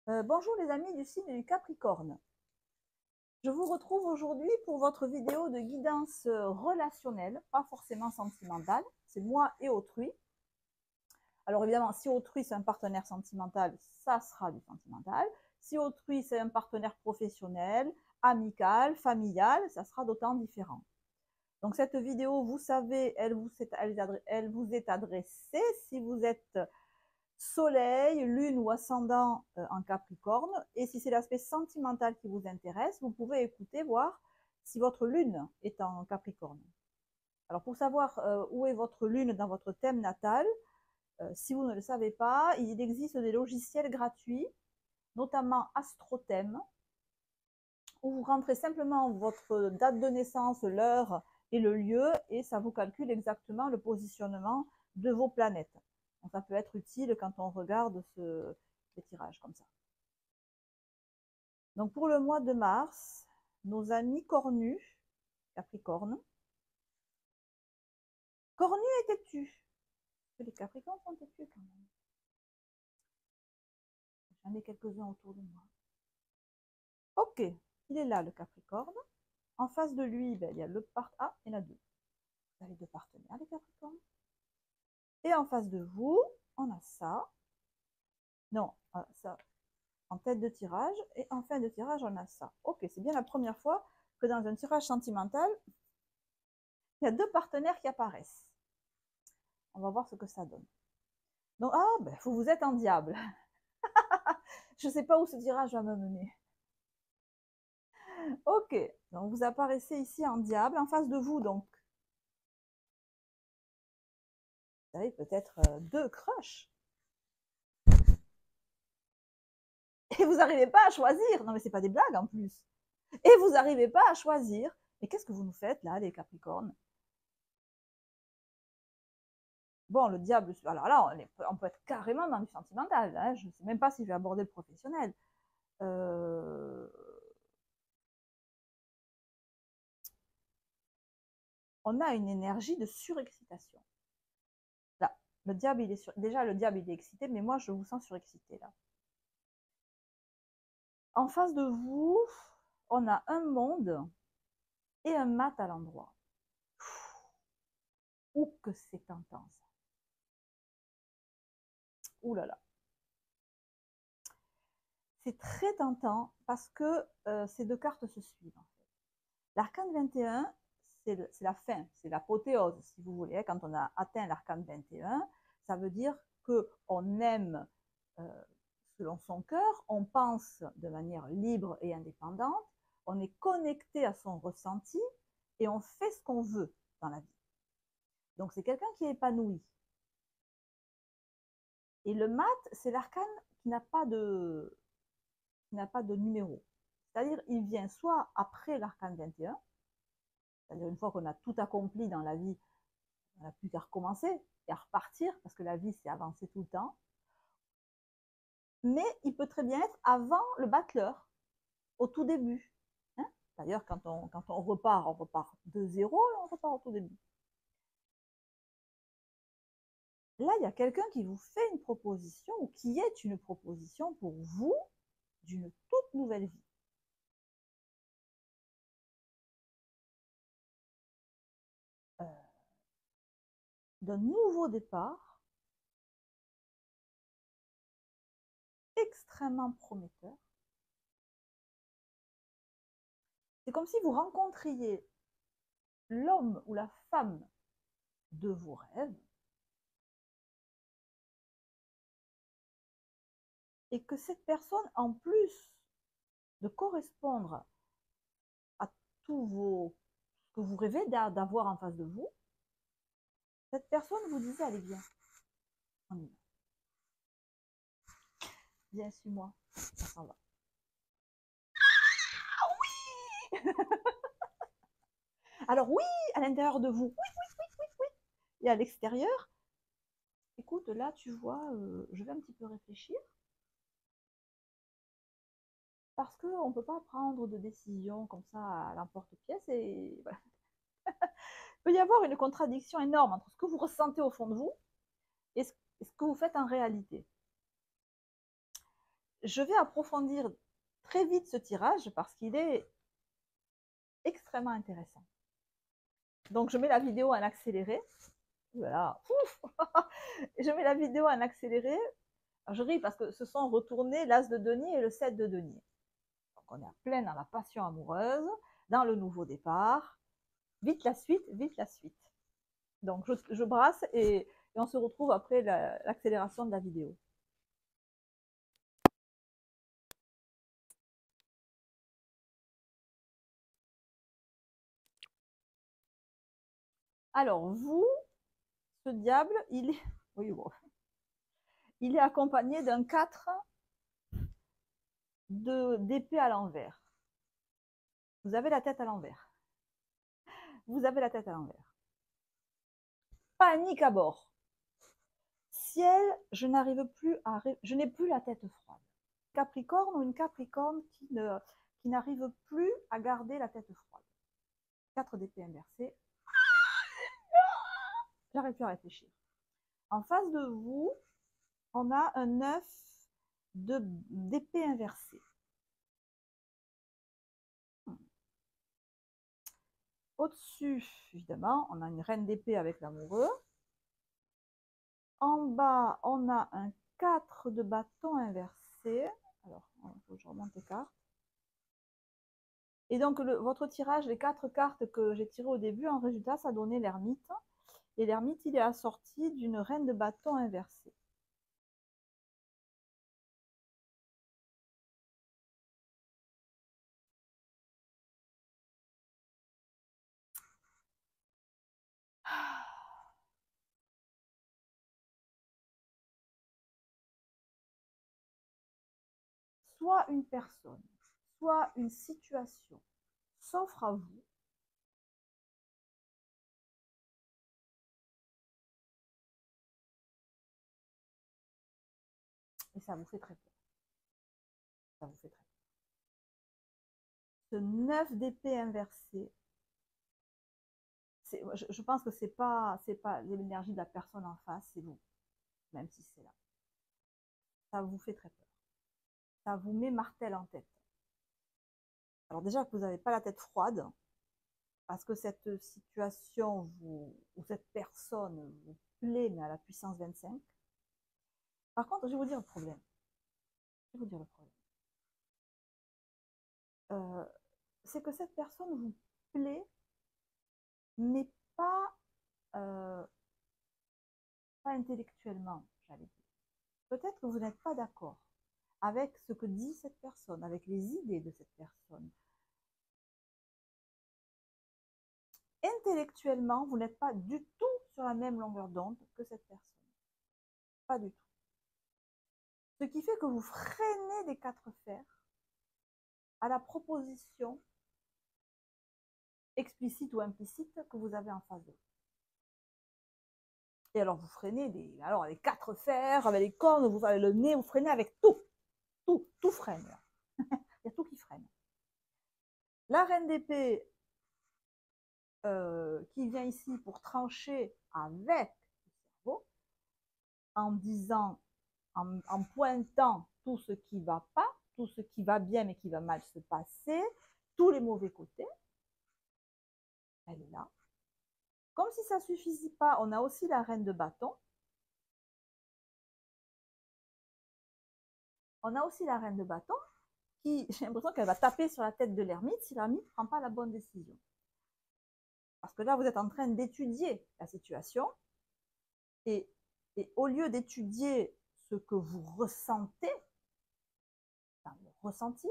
Bonjour les amis du signe du Capricorne. Je vous retrouve aujourd'hui pour votre vidéo de guidance relationnelle, pas forcément sentimentale, c'est moi et autrui. Alors évidemment, si autrui c'est un partenaire sentimental, ça sera du sentimental. Si autrui c'est un partenaire professionnel, amical, familial, ça sera d'autant différent. Donc cette vidéo, vous savez, elle vous est adressée si vous êtes Soleil, Lune ou ascendant en Capricorne. Et si c'est l'aspect sentimental qui vous intéresse, vous pouvez écouter, voir si votre Lune est en Capricorne. Alors pour savoir où est votre Lune dans votre thème natal, si vous ne le savez pas, il existe des logiciels gratuits, notamment AstroThème, où vous rentrez simplement votre date de naissance, l'heure et le lieu, et ça vous calcule exactement le positionnement de vos planètes. Donc ça peut être utile quand on regarde ces tirages comme ça. Donc pour le mois de mars, nos amis cornus, Capricorne. Cornu et têtu. Les Capricornes sont têtus quand même. J'en ai quelques-uns autour de moi. Ok, il est là le Capricorne. En face de lui, ben, il y a le part A et la 2. Vous avez deux partenaires, les Capricornes. Et en face de vous, on a ça. Non, ça en tête de tirage. Et en fin de tirage, on a ça. Ok, c'est bien la première fois que dans un tirage sentimental, il y a deux partenaires qui apparaissent. On va voir ce que ça donne. Donc, ben, vous êtes en diable. Je ne sais pas où ce tirage va me mener. Ok, donc vous apparaissez ici en diable, en face de vous, donc. Vous avez peut-être deux crushs. Et vous n'arrivez pas à choisir. Non, mais c'est pas des blagues en plus. Et vous n'arrivez pas à choisir. Mais qu'est-ce que vous nous faites là, les Capricornes? Bon, le diable, alors là, on peut être carrément dans du sentimental. Hein. Je ne sais même pas si je vais aborder le professionnel. On a une énergie de surexcitation. Là, le diable, déjà, le diable, il est excité, mais moi, je vous sens surexcité là. En face de vous, on a un monde et un mat à l'endroit. Ouh, que c'est intense. Ouh là là. C'est très tentant parce que ces deux cartes se suivent. En fait. L'arcane 21, c'est la fin, c'est l'apothéose, si vous voulez. Quand on a atteint l'arcane 21, ça veut dire qu'on aime selon son cœur, on pense de manière libre et indépendante, on est connecté à son ressenti et on fait ce qu'on veut dans la vie. Donc c'est quelqu'un qui est épanoui. Et le mat, c'est l'arcane qui n'a pas de numéro. C'est-à-dire, il vient soit après l'arcane 21, c'est-à-dire une fois qu'on a tout accompli dans la vie, on n'a plus qu'à recommencer et à repartir, parce que la vie, c'est avancer tout le temps. Mais il peut très bien être avant le battleur, au tout début. Hein. D'ailleurs, quand on repart de zéro et on repart au tout début. Là, il y a quelqu'un qui vous fait une proposition ou qui est une proposition pour vous d'une toute nouvelle vie. D'un nouveau départ extrêmement prometteur. C'est comme si vous rencontriez l'homme ou la femme de vos rêves et que cette personne, en plus de correspondre à tout ce que vous rêvez d'avoir en face de vous, cette personne vous disait, allez, viens, on y va. Viens, suis-moi, ça s'en va. Ah oui. Alors oui, à l'intérieur de vous, oui, oui, oui, oui, oui. Et à l'extérieur, écoute, là, tu vois, je vais un petit peu réfléchir. Parce qu'on ne peut pas prendre de décision comme ça à l'emporte-pièce et voilà. Il peut y avoir une contradiction énorme entre ce que vous ressentez au fond de vous et ce que vous faites en réalité. Je vais approfondir très vite ce tirage parce qu'il est extrêmement intéressant. Donc, je mets la vidéo en accéléré. Voilà. Je mets la vidéo en accéléré. Alors, je ris parce que ce sont retournés l'as de denier et le 7 de denier. Donc, on est en plein dans la passion amoureuse, dans le nouveau départ. Vite la suite, vite la suite. Donc, je brasse et on se retrouve après l'accélération de la vidéo. Alors, vous, ce diable, il est, oui, bon, il est accompagné d'un 4 d'épée à l'envers. Vous avez la tête à l'envers. Vous avez la tête à l'envers. Panique à bord. Ciel, je n'arrive plus à... Je n'ai plus la tête froide. Capricorne ou une Capricorne qui n'arrive plus à garder la tête froide. 4 d'épée inversée. J'arrive plus à réfléchir. En face de vous, on a un 9 d'épée inversée. Au-dessus, évidemment, on a une reine d'épée avec l'amoureux. En bas, on a un 4 de bâton inversé. Alors, il faut que je remonte les cartes. Et donc, votre tirage, les 4 cartes que j'ai tirées au début, en résultat, ça donnait l'ermite. Et l'ermite, il est assorti d'une reine de bâton inversée. Soit une personne, soit une situation s'offre à vous. Et ça vous fait très peur. Ça vous fait très peur. Ce 9 d'épée inversé, je pense que c'est pas l'énergie de la personne en face, c'est vous, même si c'est là. Ça vous fait très peur. Ça vous met martel en tête. Alors déjà que vous n'avez pas la tête froide, parce que cette situation ou cette personne vous plaît, mais à la puissance 25. Par contre, je vais vous dire le problème. Je vais vous dire le problème. C'est que cette personne vous plaît, mais euh, pas intellectuellement, j'allais dire. Peut-être que vous n'êtes pas d'accord avec ce que dit cette personne, avec les idées de cette personne. Intellectuellement, vous n'êtes pas du tout sur la même longueur d'onde que cette personne. Pas du tout. Ce qui fait que vous freinez des 4 fers à la proposition explicite ou implicite que vous avez en face de vous. Et alors vous freinez alors les 4 fers, avec les cornes, vous avez le nez, vous freinez avec tout. Tout freine. Là. Il y a tout qui freine. La reine d'épée qui vient ici pour trancher avec le cerveau, en disant, en pointant tout ce qui ne va pas, tout ce qui va bien mais qui va mal se passer, tous les mauvais côtés. Elle est là. Comme si ça ne suffisait pas, on a aussi la reine de bâton. On a aussi la reine de bâton qui, j'ai l'impression qu'elle va taper sur la tête de l'ermite si l'ermite ne prend pas la bonne décision. Parce que là, vous êtes en train d'étudier la situation et au lieu d'étudier ce que vous ressentez, enfin, le ressenti,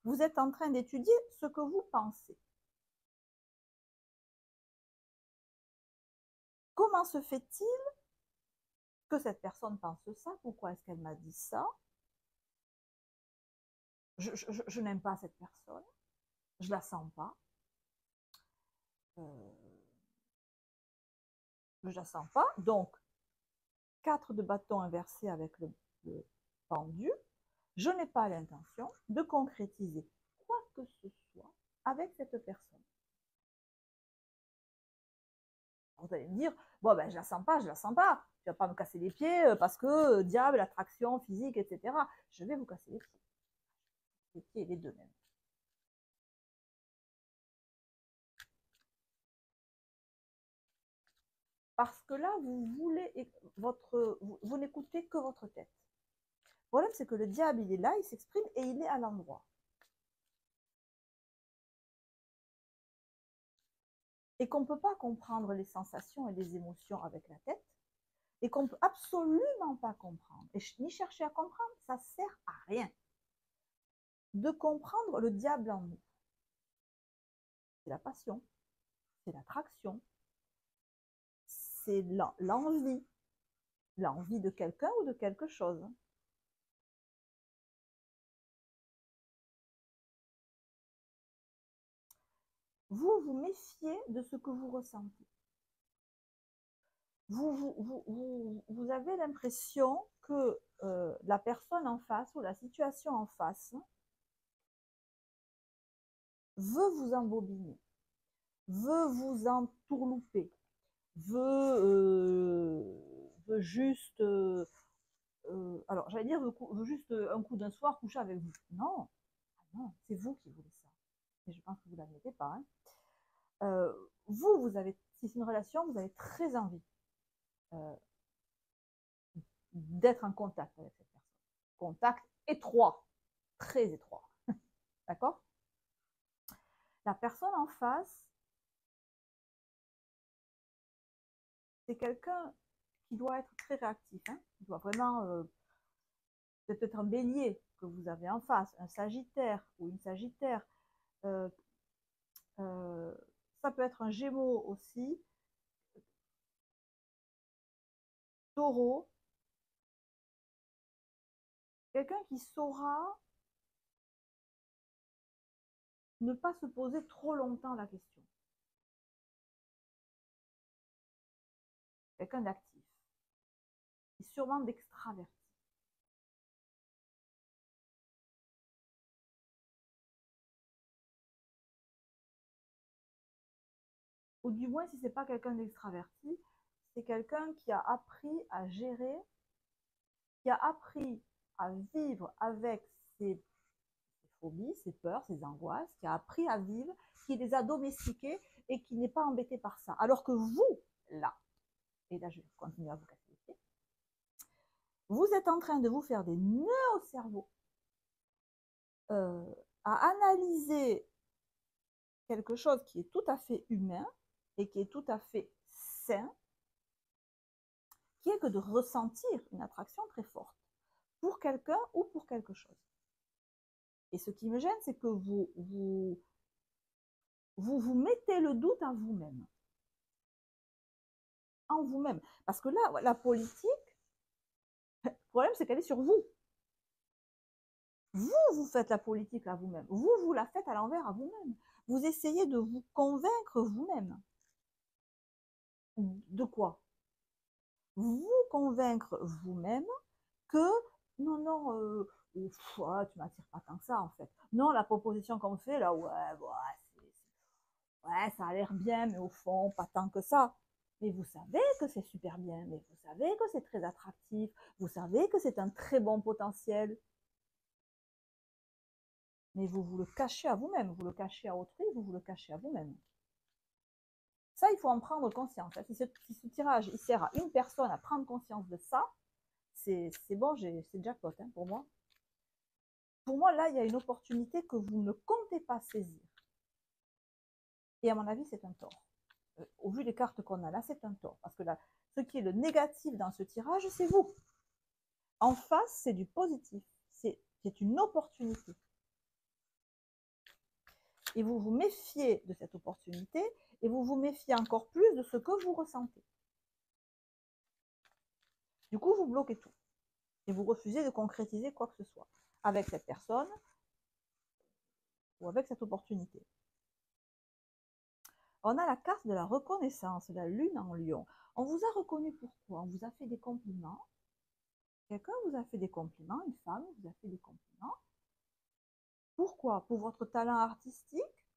vous êtes en train d'étudier ce que vous pensez. Comment se fait-il que cette personne pense ça? Pourquoi est-ce qu'elle m'a dit ça? Je n'aime pas cette personne. Je la sens pas. Je la sens pas. Donc, 4 de bâton inversé avec le pendu. Je n'ai pas l'intention de concrétiser quoi que ce soit avec cette personne. Vous allez me dire, bon, ben, je la sens pas, je la sens pas. Tu vas pas me casser les pieds parce que diable, attraction physique, etc. Je vais vous casser les pieds. Les pieds, les deux même. Parce que là, vous n'écoutez que votre tête. Le problème, c'est que le diable, il est là, il s'exprime et il est à l'endroit. Et qu'on ne peut pas comprendre les sensations et les émotions avec la tête, et qu'on ne peut absolument pas comprendre, et ni chercher à comprendre, ça ne sert à rien. De comprendre le diable en nous. C'est la passion, c'est l'attraction, c'est l'envie, l'envie de quelqu'un ou de quelque chose. Vous vous méfiez de ce que vous ressentez. Vous avez l'impression que la personne en face ou la situation en face veut vous embobiner, veut vous entourlouper, veut juste, alors j'allais dire, veut juste un coup d'un soir coucher avec vous. Non, non, c'est vous qui voulez ça. Et je pense que vous ne l'admettez pas. Hein. Vous avez, si c'est une relation, vous avez très envie d'être en contact avec cette personne. Contact étroit, très étroit. D'accord? La personne en face, c'est quelqu'un qui doit être très réactif. Hein. Il doit vraiment, peut-être un bélier que vous avez en face, un sagittaire ou une sagittaire. Euh, ça peut être un gémeaux aussi, taureau. Quelqu'un qui saura ne pas se poser trop longtemps la question. Quelqu'un d'actif. Et sûrement d'extraverti. Ou du moins, si ce n'est pas quelqu'un d'extraverti, c'est quelqu'un qui a appris à gérer, qui a appris à vivre avec ses phobies, ses peurs, ses angoisses, qui a appris à vivre, qui les a domestiquées et qui n'est pas embêté par ça. Alors que vous, là, et là je vais continuer à vous casser les pieds, vous êtes en train de vous faire des nœuds au cerveau, à analyser quelque chose qui est tout à fait humain et qui est tout à fait sain, qui est que de ressentir une attraction très forte pour quelqu'un ou pour quelque chose. Et ce qui me gêne, c'est que vous mettez le doute en vous-même. En vous-même. Parce que là, la politique, le problème, c'est qu'elle est sur vous. Vous faites la politique à vous-même. Vous la faites à l'envers à vous-même. Vous essayez de vous convaincre vous-même. De quoi? Vous convaincre vous-même que non, non, ouais, tu m'attires pas tant que ça en fait. Non, la proposition qu'on me fait là, ouais, ouais, ça a l'air bien, mais au fond, pas tant que ça. Mais vous savez que c'est super bien, mais vous savez que c'est très attractif, vous savez que c'est un très bon potentiel. Mais vous le cachez à vous-même, vous le cachez à autrui, vous le cachez à vous-même. Ça, il faut en prendre conscience. Si ce tirage il sert à une personne à prendre conscience de ça, c'est bon, c'est jackpot hein, pour moi. Pour moi, là, il y a une opportunité que vous ne comptez pas saisir. Et à mon avis, c'est un tort. Au vu des cartes qu'on a là, c'est un tort. Parce que là, ce qui est le négatif dans ce tirage, c'est vous. En face, c'est du positif. C'est une opportunité. Et vous vous méfiez de cette opportunité et vous vous méfiez encore plus de ce que vous ressentez. Du coup, vous bloquez tout. Et vous refusez de concrétiser quoi que ce soit avec cette personne ou avec cette opportunité. On a la carte de la reconnaissance, la lune en lion. On vous a reconnu pourquoi? On vous a fait des compliments. Quelqu'un vous a fait des compliments, une femme vous a fait des compliments. Pourquoi? Pour votre talent artistique,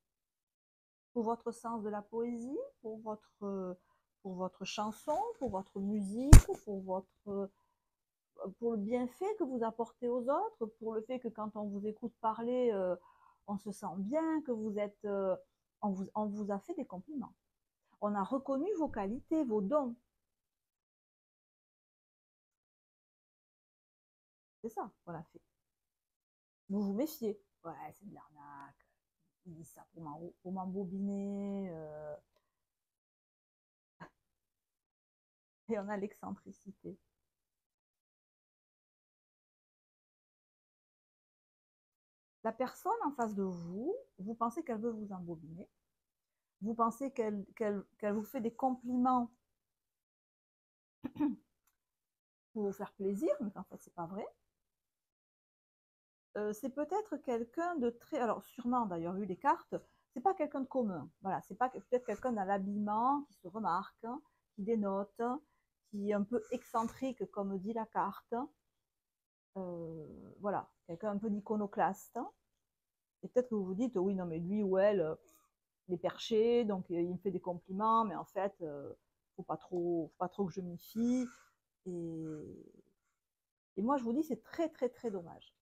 pour votre sens de la poésie, pour pour votre chanson, pour votre musique, pour le bienfait que vous apportez aux autres, pour le fait que quand on vous écoute parler, on se sent bien, que vous êtes, on vous a fait des compliments. On a reconnu vos qualités, vos dons. C'est ça qu'on a fait. Vous vous méfiez. Ouais, c'est de l'arnaque. Ils disent ça pour m'embobiner. Et on a l'excentricité. La personne en face de vous, vous pensez qu'elle veut vous embobiner. Vous pensez qu'elle vous fait des compliments pour vous faire plaisir, mais en fait, c'est pas vrai. C'est peut-être quelqu'un de très. Alors, sûrement d'ailleurs, vu les cartes, c'est pas quelqu'un de commun. Voilà, c'est pas peut-être quelqu'un dans l'habillement qui se remarque, qui dénote, qui est un peu excentrique, comme dit la carte. Voilà, quelqu'un un peu d'iconoclaste. Et peut-être que vous vous dites, oui, non, mais lui ou elle, il est perché, donc il me fait des compliments, mais en fait, faut pas trop que je m'y fie. Et moi, je vous dis, c'est très, très, très dommage.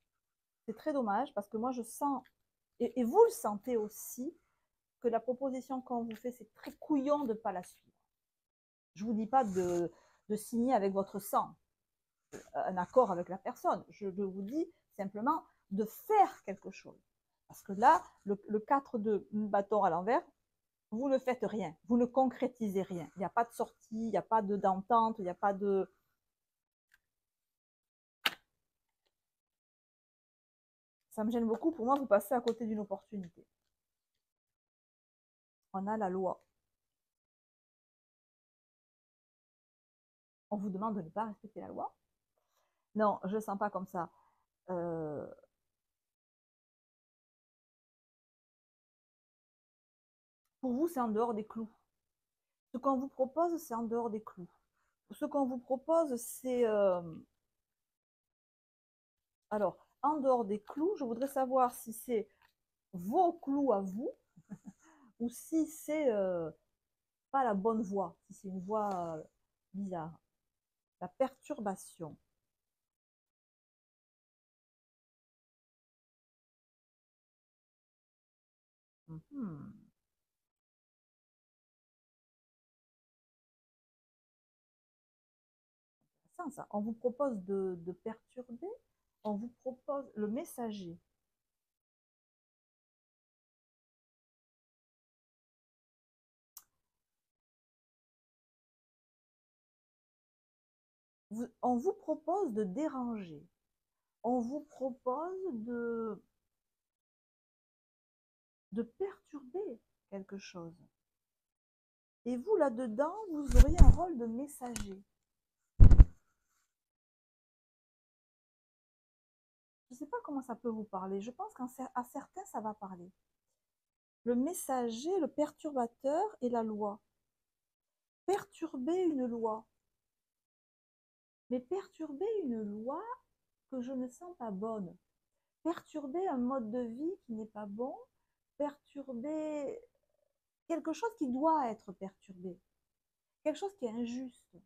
C'est très dommage parce que moi, je sens, et vous le sentez aussi, que la proposition qu'on vous fait, c'est très couillon de ne pas la suivre. Je ne vous dis pas de signer avec votre sang un accord avec la personne. Je vous dis simplement de faire quelque chose. Parce que là, le 4 de bâton à l'envers, vous ne faites rien, vous ne concrétisez rien. Il n'y a pas de sortie, il n'y a pas d'entente, il n'y a pas de. Ça me gêne beaucoup. Pour moi, vous passez à côté d'une opportunité. On a la loi. On vous demande de ne pas respecter la loi. Non, je ne sens pas comme ça. Euh, pour vous, c'est en dehors des clous. Ce qu'on vous propose, c'est en dehors des clous. Ce qu'on vous propose, c'est. Alors, en dehors des clous, je voudrais savoir si c'est vos clous à vous ou si c'est pas la bonne voie, si c'est une voie bizarre. La perturbation. Mhm. Ça. On vous propose de perturber, on vous propose le messager. On vous propose de déranger. On vous propose de perturber quelque chose. Et vous, là-dedans, vous auriez un rôle de messager. Je ne sais pas comment ça peut vous parler. Je pense qu'à certains, ça va parler. Le messager, le perturbateur et la loi. Perturber une loi. Mais perturber une loi que je ne sens pas bonne. Perturber un mode de vie qui n'est pas bon. Perturber quelque chose qui doit être perturbé. Quelque chose qui est injuste.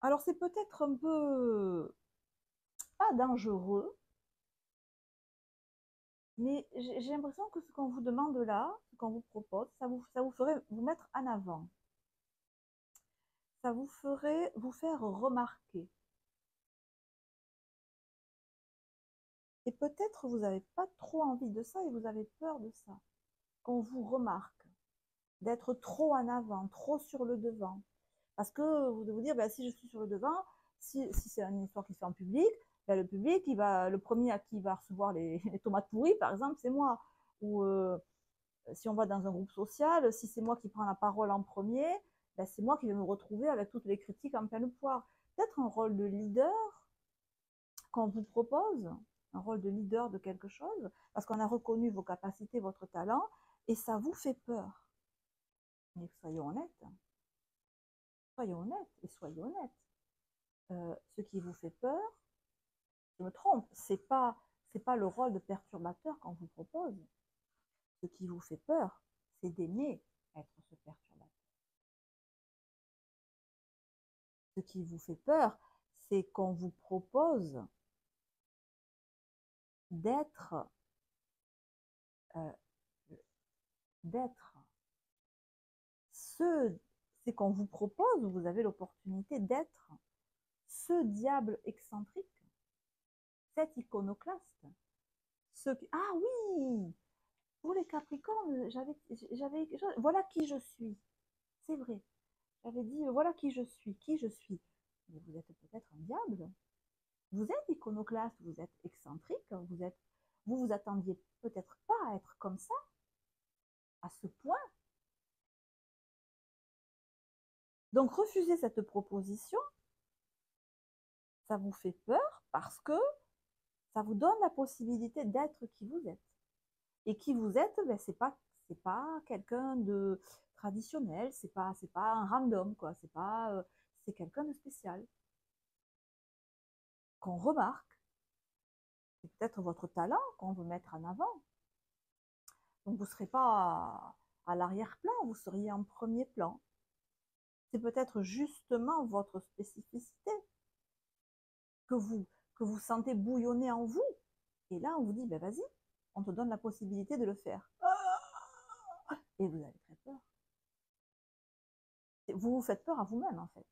Alors c'est peut-être un peu pas dangereux, mais j'ai l'impression que ce qu'on vous demande là, ce qu'on vous propose, ça vous ferait vous mettre en avant. Ça vous ferait vous faire remarquer. Et peut-être vous n'avez pas trop envie de ça et vous avez peur de ça. Qu'on vous remarque, d'être trop en avant, trop sur le devant. Parce que vous devez vous dire, ben, si je suis sur le devant, si c'est une histoire qui se fait en public, ben, le public, le premier à qui il va recevoir les tomates pourries, par exemple, c'est moi. Ou si on va dans un groupe social, si c'est moi qui prends la parole en premier, ben, c'est moi qui vais me retrouver avec toutes les critiques en pleine poire. Peut-être un rôle de leader qu'on vous propose, un rôle de leader de quelque chose, parce qu'on a reconnu vos capacités, votre talent, et ça vous fait peur. Mais soyons honnêtes, et soyons honnêtes. Ce qui vous fait peur, je me trompe, c'est pas Ce n'est pas le rôle de perturbateur qu'on vous propose. Ce qui vous fait peur, c'est d'aimer être ce perturbateur. Ce qui vous fait peur, c'est qu'on vous propose d'être c'est qu'on vous propose, vous avez l'opportunité d'être ce diable excentrique, cet iconoclaste. Ah oui, pour les Capricornes, j'avais voilà qui je suis. C'est vrai. J'avais dit, voilà qui je suis, Mais vous êtes peut-être un diable. Vous êtes iconoclaste, vous êtes excentrique, vous vous attendiez peut-être pas à être comme ça, à ce point. Donc, refuser cette proposition, ça vous fait peur parce que ça vous donne la possibilité d'être qui vous êtes. Et qui vous êtes, ben, c'est pas quelqu'un de traditionnel, c'est pas un random, quoi. C'est quelqu'un de spécial qu'on remarque. C'est peut-être votre talent qu'on veut mettre en avant. Donc vous ne serez pas à l'arrière-plan, vous seriez en premier plan. C'est peut-être justement votre spécificité que vous sentez bouillonner en vous. Et là, on vous dit, ben vas-y, on te donne la possibilité de le faire. Et vous avez très peur. Vous vous faites peur à vous-même, en fait.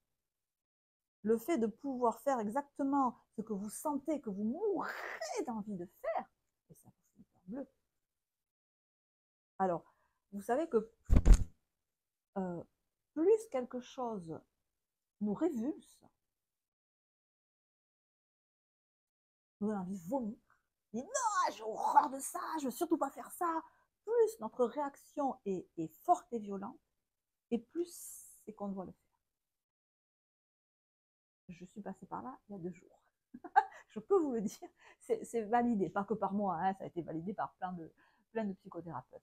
Le fait de pouvoir faire exactement ce que vous sentez, que vous mourrez d'envie de faire, et ça vous fait une peur bleue. Alors, vous savez que plus quelque chose nous révulse, nous donne envie de vomir, dit non, j'ai horreur de ça, je veux surtout pas faire ça, plus notre réaction est forte et violente, et plus c'est qu'on doit le faire. Je suis passée par là il y a 2 jours. Je peux vous le dire, c'est validé, pas que par moi, hein, ça a été validé par plein de psychothérapeutes.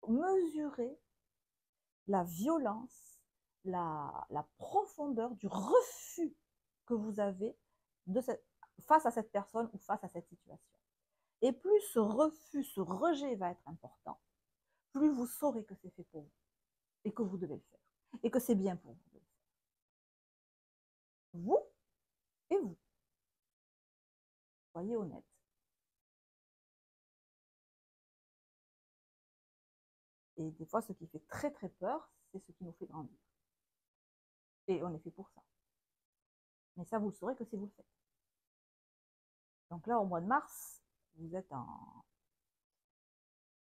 Mesurer la violence, la profondeur du refus que vous avez face à cette personne ou face à cette situation. Et plus ce refus, ce rejet va être important, plus vous saurez que c'est fait pour vous et que vous devez le faire et que c'est bien pour vous de le faire. Vous et vous. Soyez honnête. Et des fois, ce qui fait très très peur, c'est ce qui nous fait grandir. Et on est fait pour ça. Mais ça, vous le saurez que si vous le faites. Donc là, au mois de mars, vous êtes en...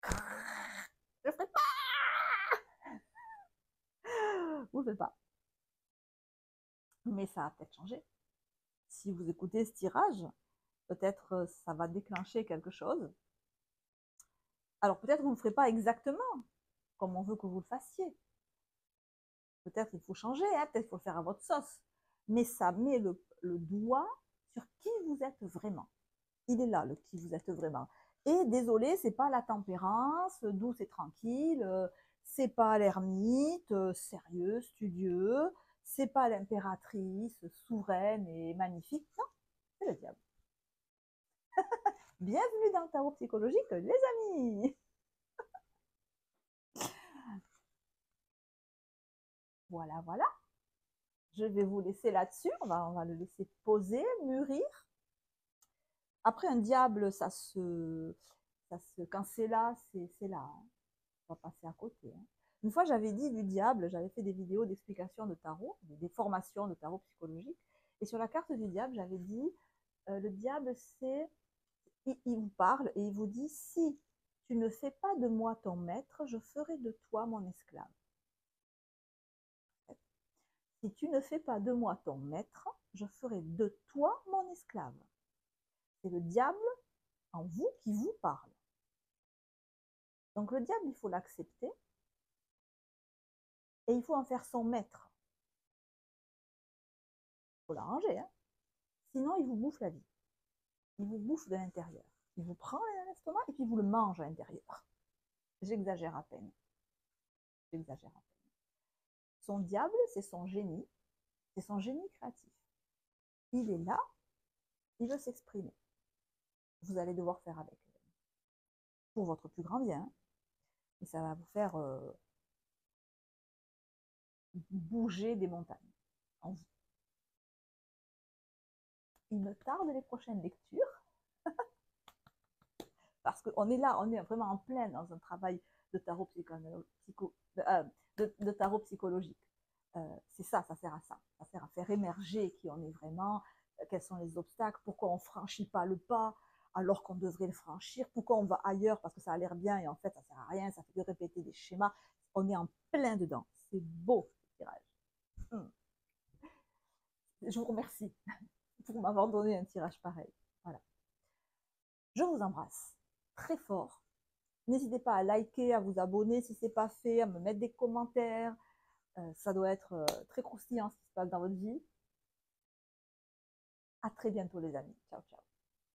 Je ne ferai pas. Vous ne le faites pas. Mais ça a peut-être changé. Si vous écoutez ce tirage, peut-être ça va déclencher quelque chose. Alors peut-être vous ne le ferez pas exactement comme on veut que vous le fassiez. Peut-être il faut changer, hein, peut-être il faut le faire à votre sauce. Mais ça met le doigt sur qui vous êtes vraiment. Il est là, le qui vous êtes vraiment. Et désolé, c'est pas la tempérance, douce et tranquille, c'est pas l'ermite, sérieux, studieux, c'est pas l'impératrice, souveraine et magnifique. Non, c'est le diable. Bienvenue dans le tarot psychologique, les amis. Voilà, voilà. Je vais vous laisser là-dessus. On va le laisser poser, mûrir. Après, un diable, quand c'est là, c'est là. Hein. On va passer à côté. Hein. Une fois, j'avais dit du diable, j'avais fait des vidéos d'explication de tarot, des formations de tarot psychologique. Et sur la carte du diable, j'avais dit, le diable, il vous parle et il vous dit, si tu ne fais pas de moi ton maître, je ferai de toi mon esclave. Si tu ne fais pas de moi ton maître, je ferai de toi mon esclave. C'est le diable en vous qui vous parle. Donc le diable, il faut l'accepter et il faut en faire son maître. Il faut l'arranger, hein. Sinon il vous bouffe la vie. Il vous bouffe de l'intérieur. Il vous prend l'estomac et puis il vous le mange à l'intérieur. J'exagère à peine. J'exagère à peine. Son diable, c'est son génie créatif. Il est là il veut s'exprimer. Vous allez devoir faire avec. Pour votre plus grand bien. Et ça va vous faire bouger des montagnes en vous. Il me tarde les prochaines lectures. Parce qu'on est là, on est vraiment en plein dans un travail de tarot, de tarot psychologique. C'est ça, ça sert à ça. Ça sert à faire émerger qui on est vraiment, quels sont les obstacles, pourquoi on ne franchit pas le pas alors qu'on devrait le franchir, pourquoi on va ailleurs parce que ça a l'air bien et en fait ça ne sert à rien, ça fait que répéter des schémas. On est en plein dedans. C'est beau ce tirage. Je vous remercie pour m'avoir donné un tirage pareil. Voilà. Je vous embrasse très fort. N'hésitez pas à liker, à vous abonner si ce n'est pas fait, à me mettre des commentaires. Ça doit être très croustillant ce qui se passe dans votre vie. À très bientôt les amis. Ciao, ciao.